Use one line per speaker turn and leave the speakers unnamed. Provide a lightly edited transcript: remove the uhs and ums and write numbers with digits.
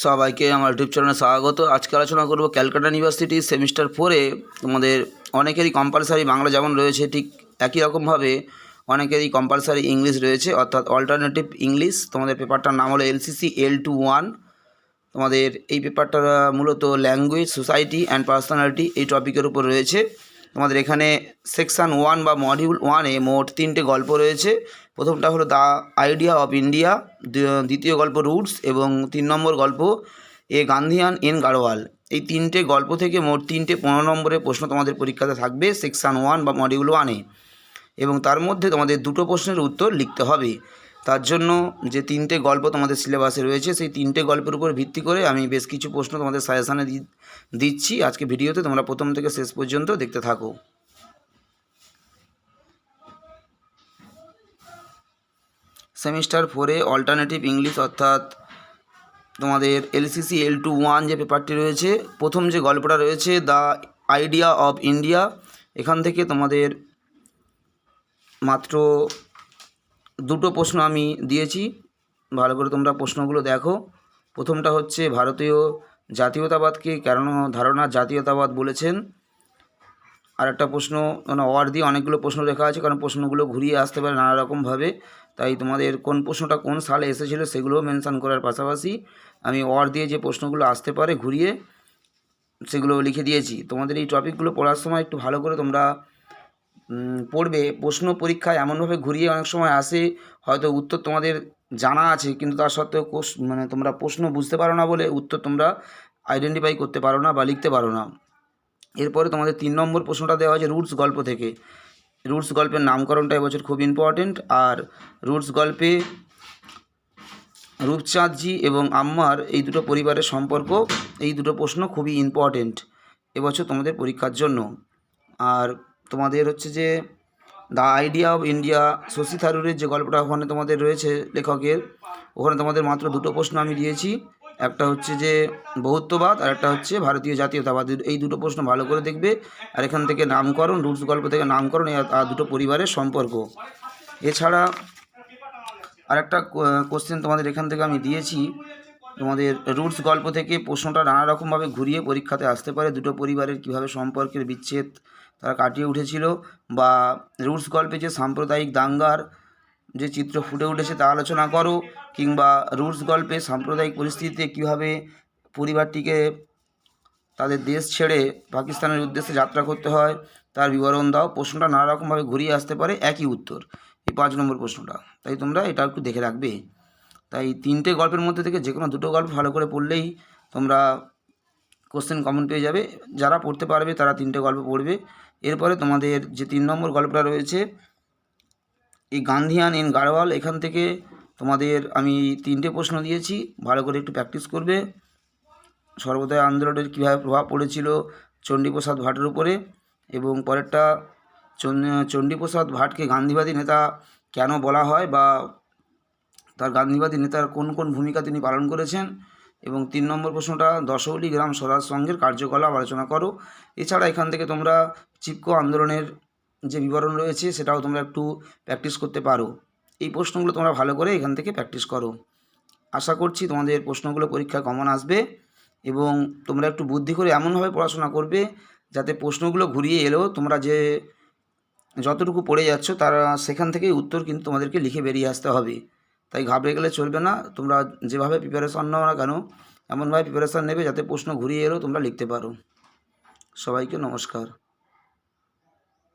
সবাইকে আমার ইউটিউব চ্যানেলে স্বাগত। আজকে আলোচনা করব ক্যালকাটা ইউনিভার্সিটি সেমিস্টার 4-এ তোমাদের অনেকেরই কম্পালসারি বাংলা যেমন রয়েছে, ঠিক একই রকমভাবে অনেকেরই কম্পালসারি ইংলিশ রয়েছে, অর্থাৎ অল্টারনেটিভ ইংলিশ। তোমাদের পেপারটার নাম হলো LCC L21। তোমাদের এই পেপারটা মূলত ল্যাঙ্গুয়েজ, সোসাইটি অ্যান্ড পার্সোনালিটি এই টপিকের উপর রয়েছে। তোমাদের এখানে সেকশান 1 বা মডিউল 1-এ মোট 3টে গল্প রয়েছে। প্রথমটা হলো দ্য আইডিয়া অফ ইন্ডিয়া, দ্বিতীয় গল্প রুটস এবং 3 নম্বর গল্প এ গান্ধীয়ান ইন গাড়োয়াল। এই 3টে গল্প থেকে মোট 3টে 15 নম্বরের প্রশ্ন তোমাদের পরীক্ষাতে থাকবে সেকশান 1 বা মডিউল 1-এ, এবং তার মধ্যে তোমাদের 2টো প্রশ্নের উত্তর লিখতে হবে। তার জন্য যে 3টে গল্প তোমাদের সিলেবাসে রয়েছে, সেই 3টে গল্পের উপর ভিত্তি করে আমি বেশ কিছু প্রশ্ন তোমাদের সাজেশানে দিচ্ছি আজকে ভিডিওতে। তোমরা প্রথম থেকে শেষ পর্যন্ত দেখতে থাকো। সেমিস্টার 4-এ অল্টারনেটিভ ইংলিশ অর্থাৎ তোমাদের LCC L21 যে পেপারটি রয়েছে, প্রথম যে গল্পটা রয়েছে দ্য আইডিয়া অফ ইন্ডিয়া, এখান থেকে তোমাদের মাত্র 2টো প্রশ্ন আমি দিয়েছি। ভালো করে তোমরা প্রশ্নগুলো দেখো। প্রথমটা হচ্ছে ভারতীয় জাতীয়তাবাদকে কেন ধারণা জাতীয়তাবাদ বলেছেন। আর একটা প্রশ্ন মানে ওয়ার্ড দিয়ে অনেকগুলো প্রশ্ন লেখা আছে, কারণ প্রশ্নগুলো ঘুরিয়ে আসতে পারে নানা রকমভাবে, তাই তোমাদের কোন প্রশ্নটা কোন সালে এসেছিলো সেগুলোও মেনশান করার পাশাপাশি আমি ওয়ার্ড দিয়ে যে প্রশ্নগুলো আসতে পারে ঘুরিয়ে সেগুলো লিখে দিয়েছি। তোমাদের এই টপিকগুলো পড়ার সময় একটু ভালো করে তোমরা পড়বে। প্রশ্ন পরীক্ষায় এমনভাবে ঘুরিয়ে অনেক সময় আসে, হয়তো উত্তর তোমাদের জানা আছে কিন্তু তার সত্ত্বেও তোমরা প্রশ্ন বুঝতে পারো না বলে উত্তর তোমরা আইডেন্টিফাই করতে পারো না বা লিখতে পারো না। এরপরে তোমাদের 3 নম্বর প্রশ্নটা দেওয়া হয়েছে রুটস গল্প থেকে। রুটস গল্পের নামকরণটা এবছর খুব ইম্পর্টেন্ট। আর রুটস গল্পে রূপচাঁদজি এবং আম্মার এই দুটো পরিবারের সম্পর্ক, এই দুটো প্রশ্ন খুবই ইম্পর্টেন্ট এবছর তোমাদের পরীক্ষার জন্য। আর তোমাদের হচ্ছে যে the idea of India, Shashi থারুরের যে গল্পটা ওখানে তোমাদের রয়েছে লেখকের, ওখানে তোমাদের মাত্র 2টো প্রশ্ন আমি দিয়েছি। একটা হচ্ছে যে বহুত্ববাদ আর একটা হচ্ছে ভারতীয় জাতীয়তাবাদ। এই 2টো প্রশ্ন ভালো করে দেখবে। আর এখান থেকে নামকরণ, রুটস গল্প থেকে নামকরণ আর 2টো পরিবারের সম্পর্ক। এছাড়া আরেকটা কোশ্চেন তোমাদের এখান থেকে আমি দিয়েছি। তোমাদের রুটস গল্প থেকে প্রশ্নটা নানা রকমভাবে ঘুরিয়ে পরীক্ষাতে আসতে পারে। 2টো পরিবারের কীভাবে সম্পর্কের বিচ্ছেদ তারা কাটিয়ে উঠেছিল, বা রুটস গল্পে যে সাম্প্রদায়িক দাঙ্গার যে চিত্র ফুটে উঠেছে তা আলোচনা করো, কিংবা রুটস গল্পে সাম্প্রদায়িক পরিস্থিতিতে কীভাবে পরিবারটিকে তাদের দেশ ছেড়ে পাকিস্তানের উদ্দেশ্যে যাত্রা করতে হয় তার বিবরণ দাও। প্রশ্নটা নানা রকমভাবে ঘুরিয়ে আসতে পারে, একই উত্তর এই 5 নম্বর প্রশ্নটা। তাই তোমরা এটা একটু দেখে রাখবে। তাই 3টে গল্পের মধ্যে থেকে যে কোনো 2টো গল্প ভালো করে পড়লেই তোমরা কোশ্চেন কমন পেয়ে যাবে। যারা পড়তে পারবে তারা 3টে গল্প পড়বে। এরপরে তোমাদের যে 3 নম্বর গল্পটা রয়েছে এই গান্ধীয়ান ইন গাড়োয়াল, এখান থেকে তোমাদের আমি 3টে প্রশ্ন দিয়েছি, ভালো করে একটু প্র্যাকটিস করবে। সর্বদয় আন্দোলনের কীভাবে প্রভাব পড়েছিল চণ্ডীপ্রসাদ ভাটের উপরে, এবং পরেরটা চণ্ডীপ্রসাদ ভাটকে গান্ধীবাদী নেতা কেন বলা হয়, বা তার গান্ধীবাদী নেতার কোন কোন ভূমিকা তিনি পালন করেছেন। এবং 3 নম্বর প্রশ্নটা দশৌলি গ্রাম স্বরাজ সংঘের কার্যকলাপ আলোচনা করো। এছাড়া এখান থেকে তোমরা চিপকো আন্দোলনের যে বিবরণ রয়েছে সেটাও তোমরা একটু প্র্যাকটিস করতে পারো। এই প্রশ্নগুলো তোমরা ভালো করে এখান থেকে প্র্যাকটিস করো। আশা করছি তোমাদের প্রশ্নগুলো পরীক্ষায় কমন আসবে, এবং তোমরা একটু বুদ্ধি করে এমনভাবে পড়াশোনা করবে যাতে প্রশ্নগুলো ঘুরিয়ে এলেও তোমরা যে যতটুকু পড়ে যাচ্ছ তারা সেখান থেকেই উত্তর কিন্তু তোমাদেরকে লিখে বেরিয়ে আসতে হবে। তাই ঘাবড়ে গেলে চলবে না। তোমরা যেভাবে প্রিপারেশান নাও না কেন এমনভাবে প্রিপারেশান নেবে যাতে প্রশ্ন ঘুরিয়ে এলেও তোমরা লিখতে পারো। সবাইকে নমস্কার।